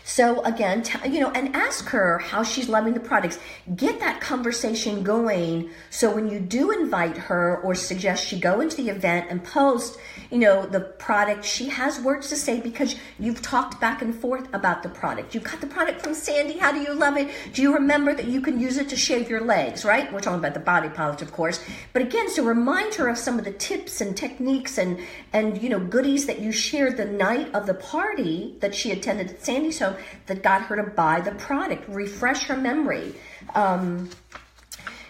So again, and ask her how she's loving the products. Get that conversation going so when you do invite her or suggest she go into the event and post, the product, she has words to say because you've talked back and forth about the product. You got the product from Sandy. How do you love it? Do you remember that you can use it to shave your legs, right? We're talking about the body polish, of course. But again, so remind her of some of the tips and techniques and goodies that you shared the night of the party that she attended at Sandy's home that got her to buy the product. Refresh her memory.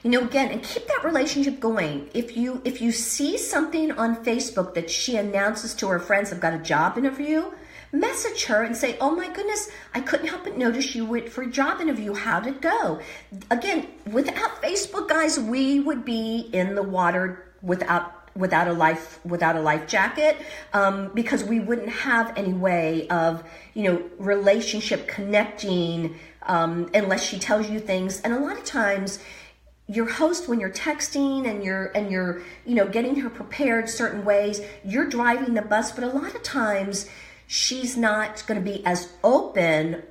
Again, and keep that relationship going. If you see something on Facebook that she announces to her friends, I've got a job interview, message her and say, oh my goodness, I couldn't help but notice you went for a job interview. How did it go? Again, without Facebook, guys, we would be in the water without a life jacket, because we wouldn't have any way of, relationship connecting, unless she tells you things. And a lot of times your host, when you're texting and you're getting her prepared certain ways, you're driving the bus, but a lot of times she's not going to be as open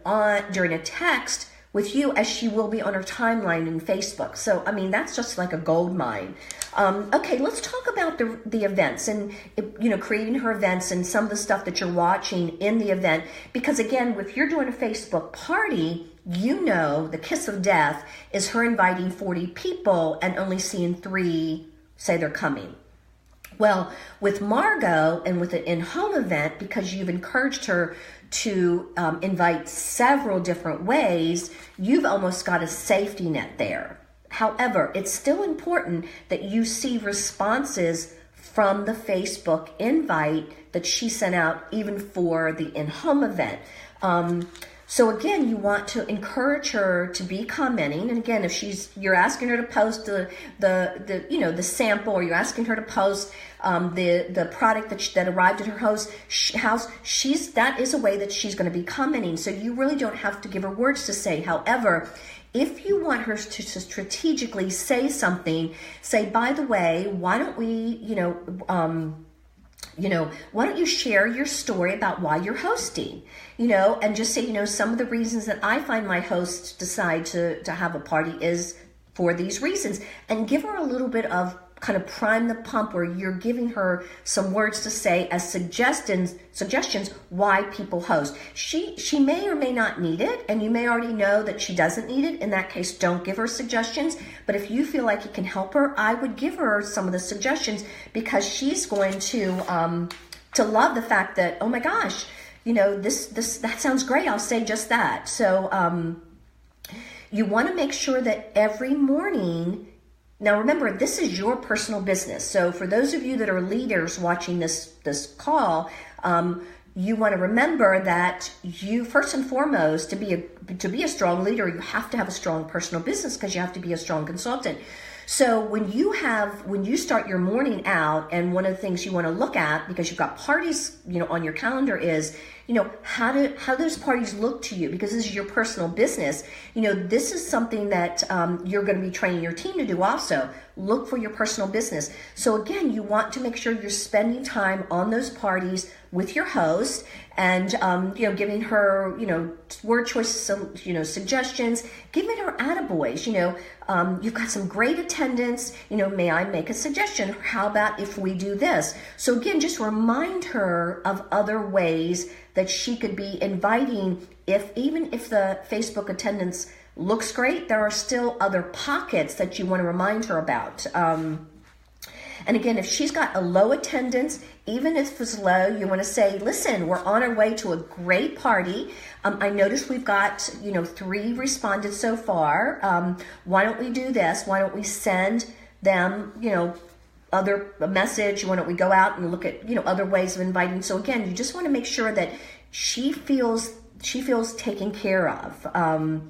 during a text with you as she will be on her timeline in Facebook. So, that's just like a gold mine. Okay, let's talk about the events and, creating her events and some of the stuff that you're watching in the event. Because again, if you're doing a Facebook party, the kiss of death is her inviting 40 people and only seeing 3 say they're coming. Well, with Margot and with an in-home event, because you've encouraged her to invite several different ways, you've almost got a safety net there. However, it's still important that you see responses from the Facebook invite that she sent out even for the in-home event. So again, you want to encourage her to be commenting. And again, if you're asking her to post the sample, or you're asking her to post the product that arrived at her house, that is a way that she's going to be commenting. So you really don't have to give her words to say. However, if you want her to strategically say something, say, by the way, why don't we, why don't you share your story about why you're hosting, and just say, some of the reasons that I find my hosts decide to have a party is for these reasons, and give her a little bit of kind of prime the pump where you're giving her some words to say as suggestions why people host. She may or may not need it, and you may already know that she doesn't need it. In that case, don't give her suggestions. But if you feel like it can help her, I would give her some of the suggestions, because she's going to love the fact that, oh my gosh, that sounds great. I'll say just that. So you want to make sure that every morning. Now remember, this is your personal business. So for those of you that are leaders watching this call, you want to remember that you, first and foremost, to be a strong leader, you have to have a strong personal business, because you have to be a strong consultant. So when you start your morning out, and one of the things you want to look at, because you've got parties, on your calendar, is, how those parties look to you, because this is your personal business. This is something that you're going to be training your team to do also. Look for your personal business. So again, you want to make sure you're spending time on those parties with your host, and giving her word choice, suggestions, giving her attaboys. You've got some great attendance, may I make a suggestion? How about if we do this? So again, just remind her of other ways that she could be inviting. Even if the Facebook attendance looks great, there are still other pockets that you want to remind her about. And again, if she's got a low attendance, even if it's low, you want to say, listen, we're on our way to a great party. I noticed we've got, 3 responded so far. Why don't we do this? Why don't we send them, a message? Why don't we go out and look at, other ways of inviting? So again, you just want to make sure that she feels taken care of.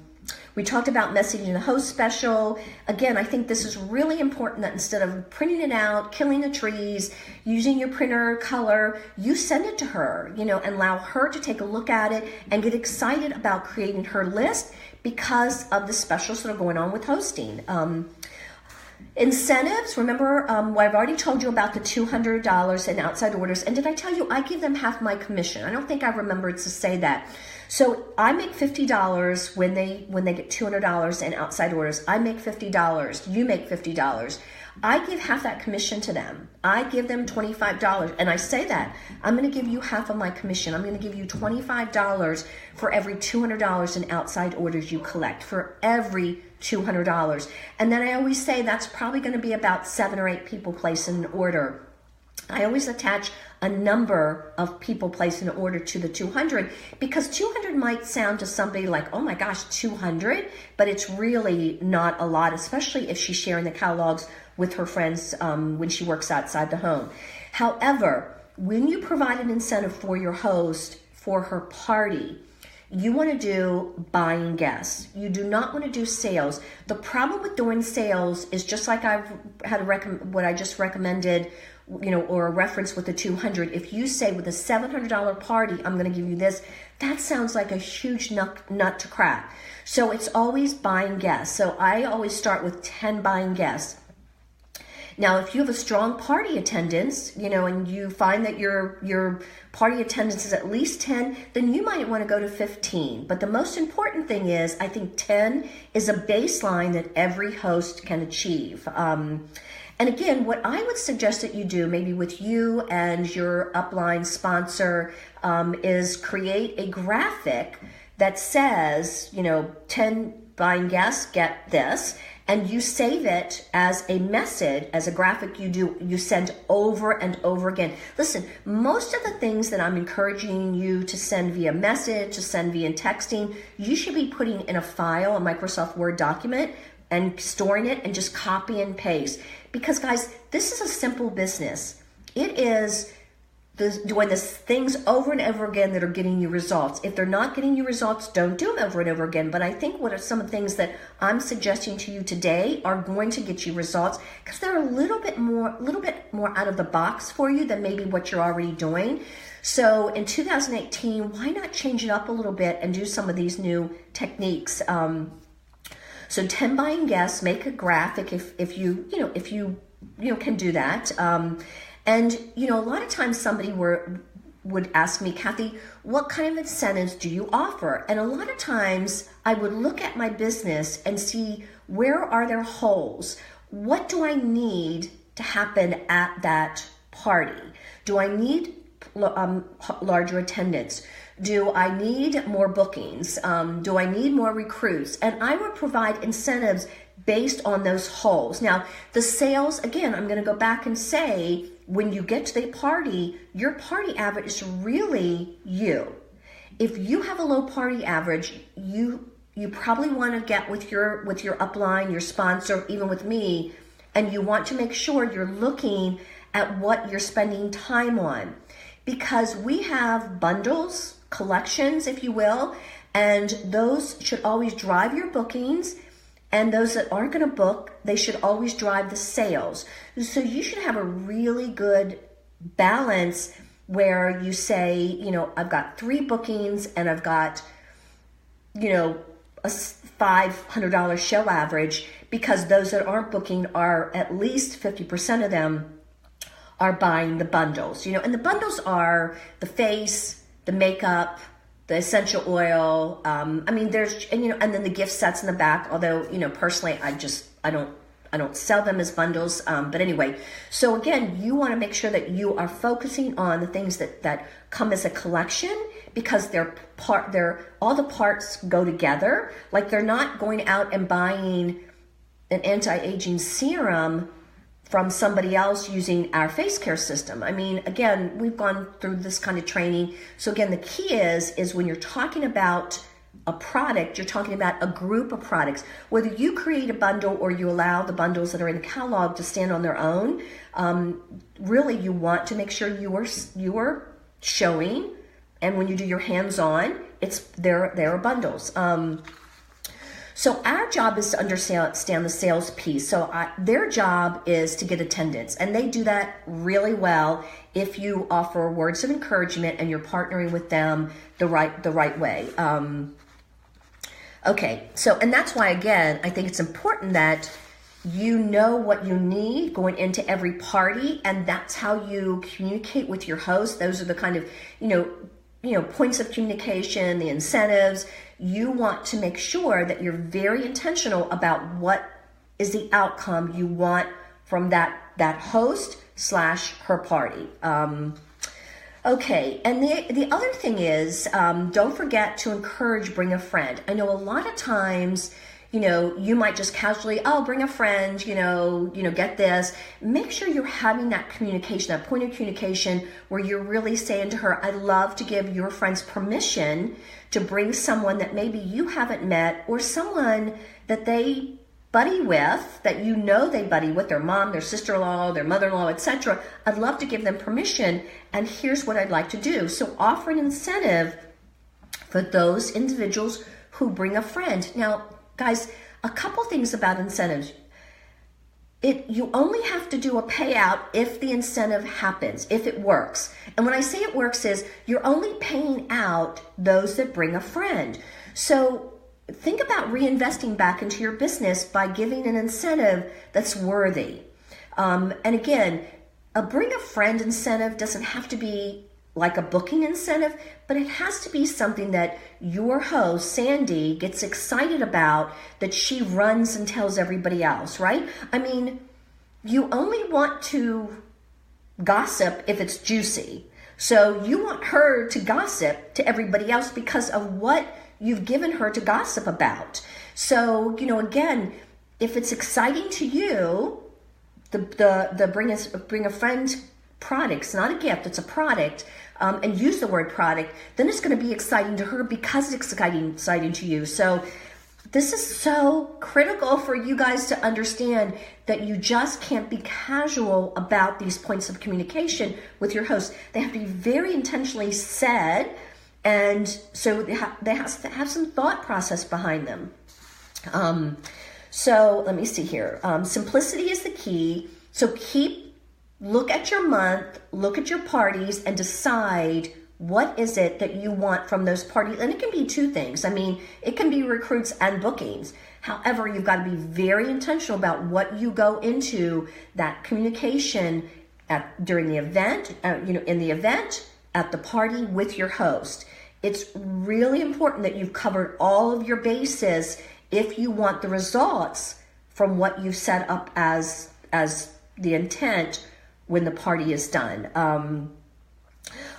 We talked about messaging the host special. Again, I think this is really important, that instead of printing it out, killing the trees, using your printer color, you send it to her, and allow her to take a look at it and get excited about creating her list because of the specials that are going on with hosting. Incentives, remember, I've already told you about the $200 in outside orders. And did I tell you I give them half my commission? I don't think I remembered to say that. So I make $50 when they get $200 in outside orders. I make $50. You make $50. I give half that commission to them. I give them $25. And I say that I'm going to give you half of my commission. I'm going to give you $25 for every $200 in outside orders you collect, for every $200. And then I always say that's probably going to be about 7 or 8 people placing an order. I always attach a number of people placing an order to the 200, because 200 might sound to somebody like, oh my gosh, 200, but it's really not a lot, especially if she's sharing the catalogs with her friends when she works outside the home. However, when you provide an incentive for your host for her party, you want to do buying guests. You do not want to do sales. The problem with doing sales is, just like I've had what I just recommended, or a reference with the 200. If you say with a $700 party, I'm going to give you this, that sounds like a huge nut to crack. So it's always buying guests. So I always start with 10 buying guests. Now, if you have a strong party attendance, and you find that your party attendance is at least 10, then you might want to go to 15. But the most important thing is, I think 10 is a baseline that every host can achieve. And again, what I would suggest that you do, maybe with you and your upline sponsor, is create a graphic that says, 10 buying guests get this, and you save it as a message, as a graphic you send over and over again. Listen, most of the things that I'm encouraging you to send via message, to send via texting, you should be putting in a file, a Microsoft Word document, and storing it and just copy and paste. Because guys, this is a simple business. It is doing the things over and over again that are getting you results. If they're not getting you results, don't do them over and over again. But I think what are some of the things that I'm suggesting to you today are going to get you results, because they're a little bit more out of the box for you than maybe what you're already doing. So in 2018, why not change it up a little bit and do some of these new techniques? So 10 buying guests, make a graphic if you can do that. And a lot of times somebody would ask me, Kathy, what kind of incentives do you offer? And a lot of times I would look at my business and see, where are there holes? What do I need to happen at that party? Do I need larger attendance? Do I need more bookings? Do I need more recruits? And I would provide incentives based on those holes. Now, the sales, again, I'm going to go back and say, when you get to the party, your party average is really you. If you have a low party average, you probably want to get with your upline, your sponsor, even with me, and you want to make sure you're looking at what you're spending time on. Because we have bundles, collections, if you will, and those should always drive your bookings. And those that aren't going to book, they should always drive the sales. So you should have a really good balance where you say, I've got 3 bookings and I've got, a $500 show average, because those that aren't booking are at least 50% of them are buying the bundles, and the bundles are the face, the makeup, the essential oil. And then the gift sets in the back, although, personally, I don't sell them as bundles. But anyway, so again, you want to make sure that you are focusing on the things that come as a collection, because all the parts go together. Like, they're not going out and buying an anti-aging serum from somebody else using our face care system. I mean, again, we've gone through this kind of training. So again, the key is when you're talking about a product, you're talking about a group of products. Whether you create a bundle or you allow the bundles that are in the catalog to stand on their own, really you want to make sure you are showing, and when you do your hands-on, there are bundles. So our job is to understand the sales piece. So their job is to get attendance, and they do that really well if you offer words of encouragement and you're partnering with them the right way. Okay, so, and that's why, again, I think it's important that you know what you need going into every party, and that's how you communicate with your host. Those are the kind of, points of communication, the incentives. You want to make sure that you're very intentional about what is the outcome you want from that host / her party. Okay, and the other thing is, don't forget to encourage bring a friend. I know a lot of times, you might just casually, bring a friend, get this. Make sure you're having that communication, that point of communication where you're really saying to her, I'd love to give your friends permission to bring someone that maybe you haven't met, or someone that they buddy with, that they buddy with, their mom, their sister-in-law, their mother-in-law, etc. I'd love to give them permission, and here's what I'd like to do. So offer an incentive for those individuals who bring a friend. Now, guys, a couple things about incentives. You only have to do a payout if the incentive happens, if it works. And when I say it works is you're only paying out those that bring a friend. So think about reinvesting back into your business by giving an incentive that's worthy. And again, a bring a friend incentive doesn't have to be like a booking incentive, but it has to be something that your host, Sandy, gets excited about, that she runs and tells everybody else, right? I mean, you only want to gossip if it's juicy. So you want her to gossip to everybody else because of what you've given her to gossip about. So, again, if it's exciting to you, the bring a friend product's not a gift, it's a product, and use the word product, then it's going to be exciting to her because it's exciting to you. So this is so critical for you guys to understand that you just can't be casual about these points of communication with your host. They have to be very intentionally said, and so they have to have some thought process behind them. So let me see here. Simplicity is the key. So look at your month, look at your parties, and decide what is it that you want from those parties. And it can be 2 things. I mean, it can be recruits and bookings. However, you've got to be very intentional about what you go into that communication during the event, in the event, at the party with your host. It's really important that you've covered all of your bases if you want the results from what you've set up as the intent when the party is done.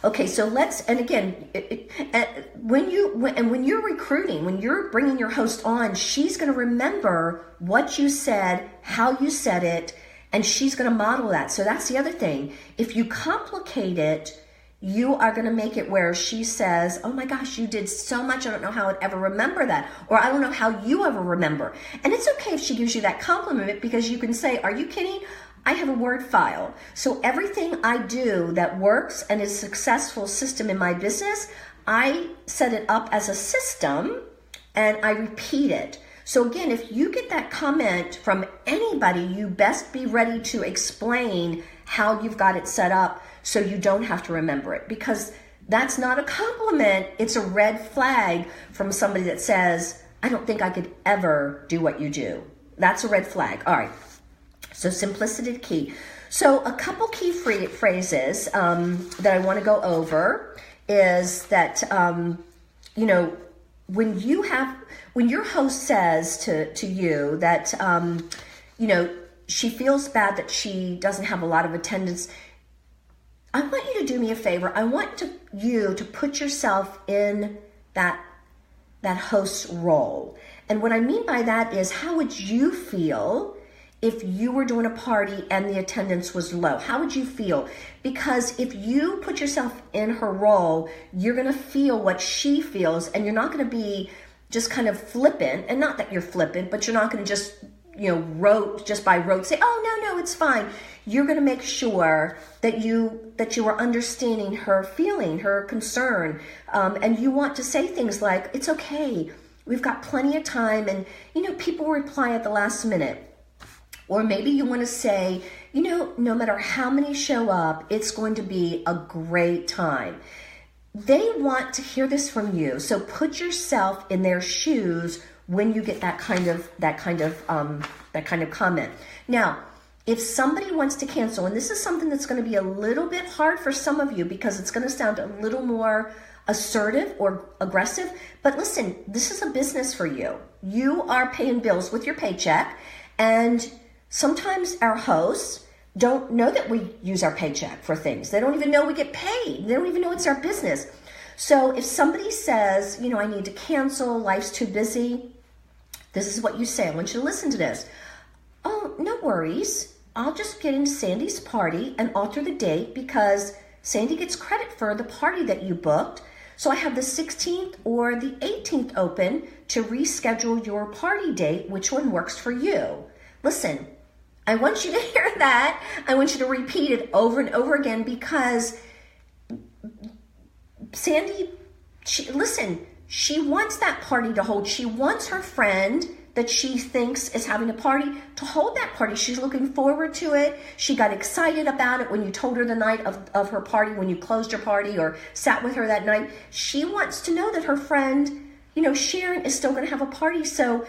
Okay, so and again, when you're recruiting, when you're bringing your host on, she's going to remember what you said, how you said it, and she's going to model that. So that's the other thing. If you complicate it, you are going to make it where she says, oh my gosh, you did so much. I don't know how I'd ever remember that. Or I don't know how you ever remember. And it's okay if she gives you that compliment, because you can say, are you kidding? I have a Word file. So everything I do that works and is a successful system in my business, I set it up as a system and I repeat it. So again, if you get that comment from anybody, you best be ready to explain how you've got it set up so you don't have to remember it, because that's not a compliment. It's a red flag from somebody that says, I don't think I could ever do what you do. That's a red flag. All right. So simplicity the key. So a couple key phrases that I want to go over is that, when your host says to you that, she feels bad that she doesn't have a lot of attendance, I want you to do me a favor. I want you to put yourself in that host's role. And what I mean by that is, how would you feel if you were doing a party and the attendance was low? How would you feel? Because if you put yourself in her role, you're going to feel what she feels, and you're not going to be just kind of flippant. And not that you're flippant, but you're not going to just, just by rote say, oh, no, it's fine. You're going to make sure that you are understanding her feeling, her concern. And you want to say things like, it's okay. We've got plenty of time. And, people reply at the last minute. Or maybe you want to say, no matter how many show up, it's going to be a great time. They want to hear this from you. So put yourself in their shoes when you get that kind of comment. Now, if somebody wants to cancel, and this is something that's going to be a little bit hard for some of you because it's going to sound a little more assertive or aggressive, but listen, this is a business for you. You are paying bills with your paycheck, and sometimes our hosts don't know that we use our paycheck for things. They don't even know we get paid. They don't even know it's our business. So if somebody says, I need to cancel, life's too busy, this is what you say. I want you to listen to this. Oh, no worries. I'll just get into Sandy's party and alter the date because Sandy gets credit for the party that you booked. So I have the 16th or the 18th open to reschedule your party date. Which one works for you? Listen, I want you to hear that. I want you to repeat it over and over again, because Sandy, she wants that party to hold. She wants her friend that she thinks is having a party to hold that party. She's looking forward to it. She got excited about it when you told her the night of her party, when you closed your party or sat with her that night. She wants to know that her friend, Sharon, is still going to have a party. So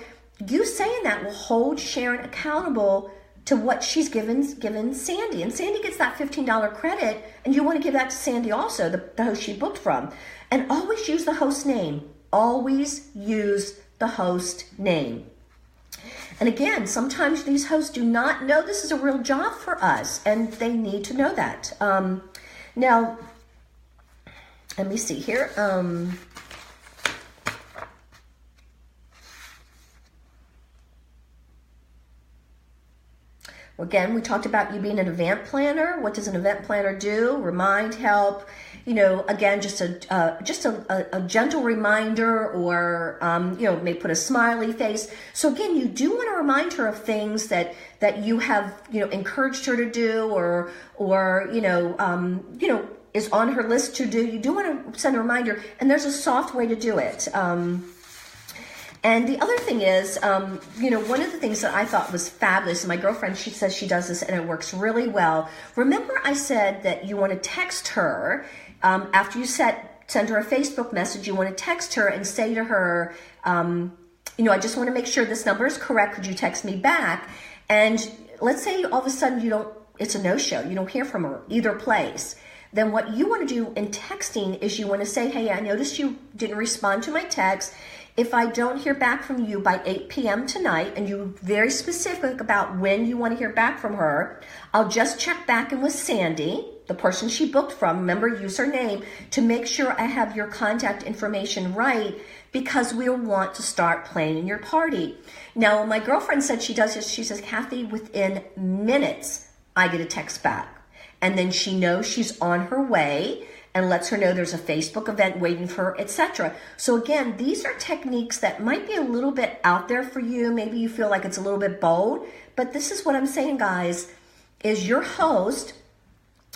you saying that will hold Sharon accountable to what she's given Sandy. And Sandy gets that $15 credit, and you want to give that to Sandy also, the host she booked from. And always use the host name. Always use the host name. And again, sometimes these hosts do not know this is a real job for us, and they need to know that. Now, let me see here. Again, we talked about you being an event planner. What does an event planner do? Remind, help. Again, just a gentle reminder, or may put a smiley face. So again, you do want to remind her of things that you have encouraged her to do, or is on her list to do. You do want to send a reminder, and there's a soft way to do it. And the other thing is, one of the things that I thought was fabulous, and my girlfriend, she says she does this and it works really well. Remember I said that you want to text her after you send her a Facebook message. You want to text her and say to her, I just want to make sure this number is correct. Could you text me back? And let's say all of a sudden it's a no-show. You don't hear from her either place. Then what you want to do in texting is you want to say, hey, I noticed you didn't respond to my text. If I don't hear back from you by 8 p.m. tonight, and you're very specific about when you want to hear back from her, I'll just check back in with Sandy, the person she booked from, remember, use her name, to make sure I have your contact information right, because we'll want to start planning your party. Now, my girlfriend said she does this. She says, Kathy, within minutes, I get a text back. And then she knows she's on her way, and lets her know there's a Facebook event waiting for her, etc. So again, these are techniques that might be a little bit out there for you. Maybe you feel like it's a little bit bold, but this is what I'm saying, guys, is your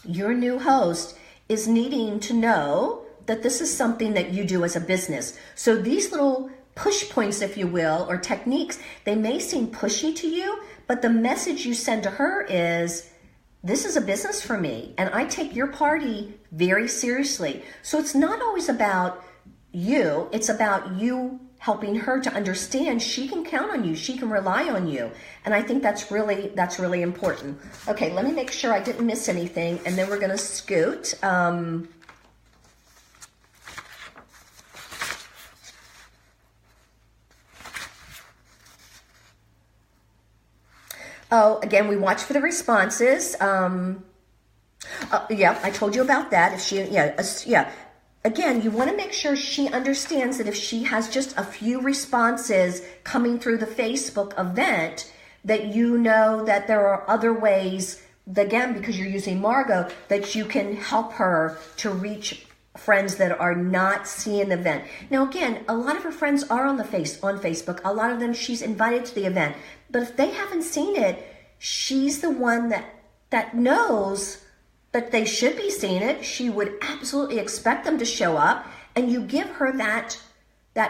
new host is needing to know that this is something that you do as a business. So these little push points, if you will, or techniques, they may seem pushy to you, but the message you send to her is, this is a business for me, and I take your party very seriously. So it's not always about you, it's about you helping her to understand she can count on you, she can rely on you. And I think that's really important. Okay, let me make sure I didn't miss anything, and then we're gonna scoot. Oh, again, we watch for the responses. Yeah, I told you about that. If she, yeah. Again, you want to make sure she understands that if she has just a few responses coming through the Facebook event, that you know that there are other ways, again, because you're using Margot, that you can help her to reach friends that are not seeing the event. Now, again, a lot of her friends are on Facebook. A lot of them she's invited to the event. But if they haven't seen it, she's the one that knows that they should be seeing it. She would absolutely expect them to show up, and you give her that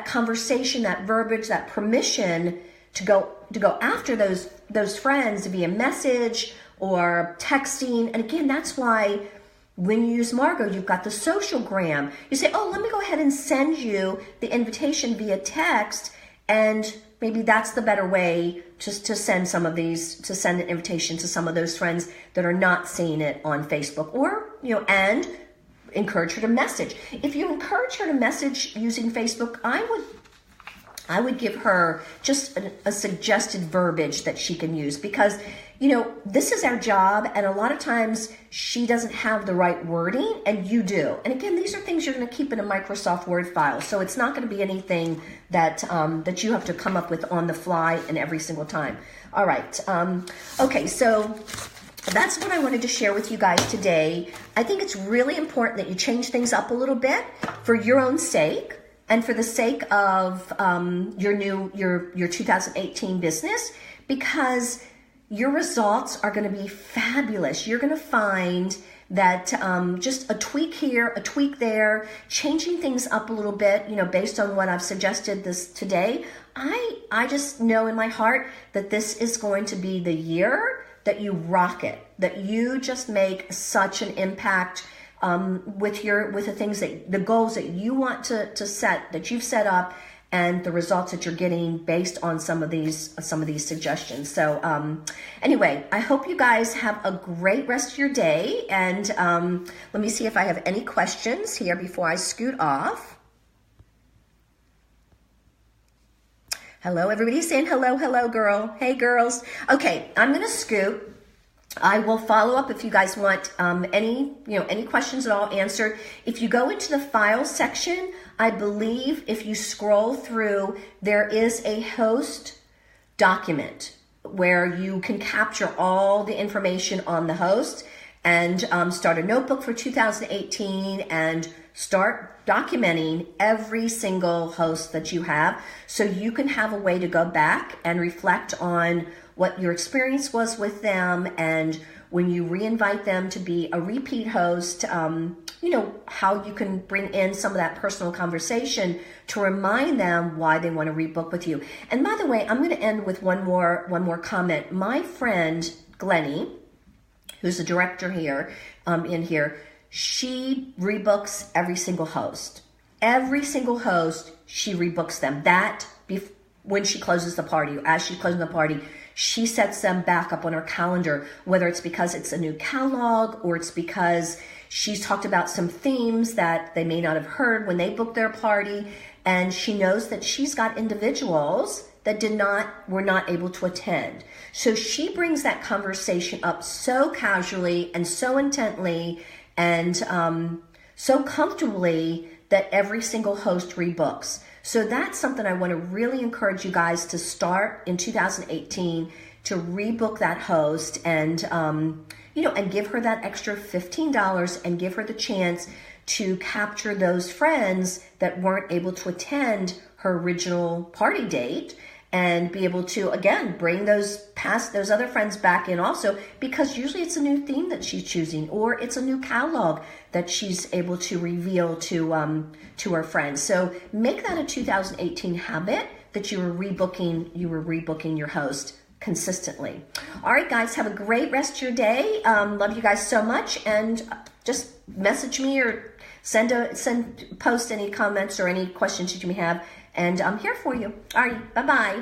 conversation, that verbiage, that permission to go after those friends via message or texting. And again, that's why when you use Margot, you've got the socialgram. You say, oh, let me go ahead and send you the invitation via text, and maybe that's the better way just to send some of these, to send an invitation to some of those friends that are not seeing it on Facebook, or, and encourage her to message. If you encourage her to message using Facebook, I would give her just a suggested verbiage that she can use, because this is our job, and a lot of times she doesn't have the right wording, and you do. And again, these are things you're going to keep in a Microsoft Word file, so it's not going to be anything that that you have to come up with on the fly and every single time. All right. Okay, so that's what I wanted to share with you guys today. I think it's really important that you change things up a little bit for your own sake and for the sake of your 2018 business, because your results are going to be fabulous. You're going to find that just a tweak here, a tweak there, changing things up a little bit, based on what I've suggested this today, I just know in my heart that this is going to be the year that you rock it, that you just make such an impact with the things the goals that you want to set, that you've set up, and the results that you're getting based on some of these suggestions. So anyway, I hope you guys have a great rest of your day. And let me see if I have any questions here before I scoot off. Hello, everybody's saying hello, girl. Hey, girls. Okay, I'm gonna scoot. I will follow up if you guys want any questions at all answered. If you go into the file section, I believe if you scroll through, there is a host document where you can capture all the information on the host and start a notebook for 2018 and start documenting every single host that you have, so you can have a way to go back and reflect on what your experience was with them, and when you re-invite them to be a repeat host, how you can bring in some of that personal conversation to remind them why they want to rebook with you. And by the way, I'm going to end with one more comment. My friend Glennie, who's the director here, she rebooks every single host. Every single host, she rebooks them. When she closes the party, as she's closing the party, she sets them back up on her calendar, whether it's because it's a new catalog or it's because she's talked about some themes that they may not have heard when they booked their party. And she knows that she's got individuals that were not able to attend. So she brings that conversation up so casually and so intently and so comfortably that every single host rebooks. So that's something I want to really encourage you guys to start in 2018, to rebook that host and, and give her that extra $15 and give her the chance to capture those friends that weren't able to attend her original party date. and be able to, again, bring those other friends back in also, because usually it's a new theme that she's choosing, or it's a new catalog that she's able to reveal to her friends. So make that a 2018 habit that you were rebooking your host consistently. All right, guys, have a great rest of your day. Love you guys so much, and just message me or post any comments or any questions that you may have, and I'm here for you. All right, bye-bye.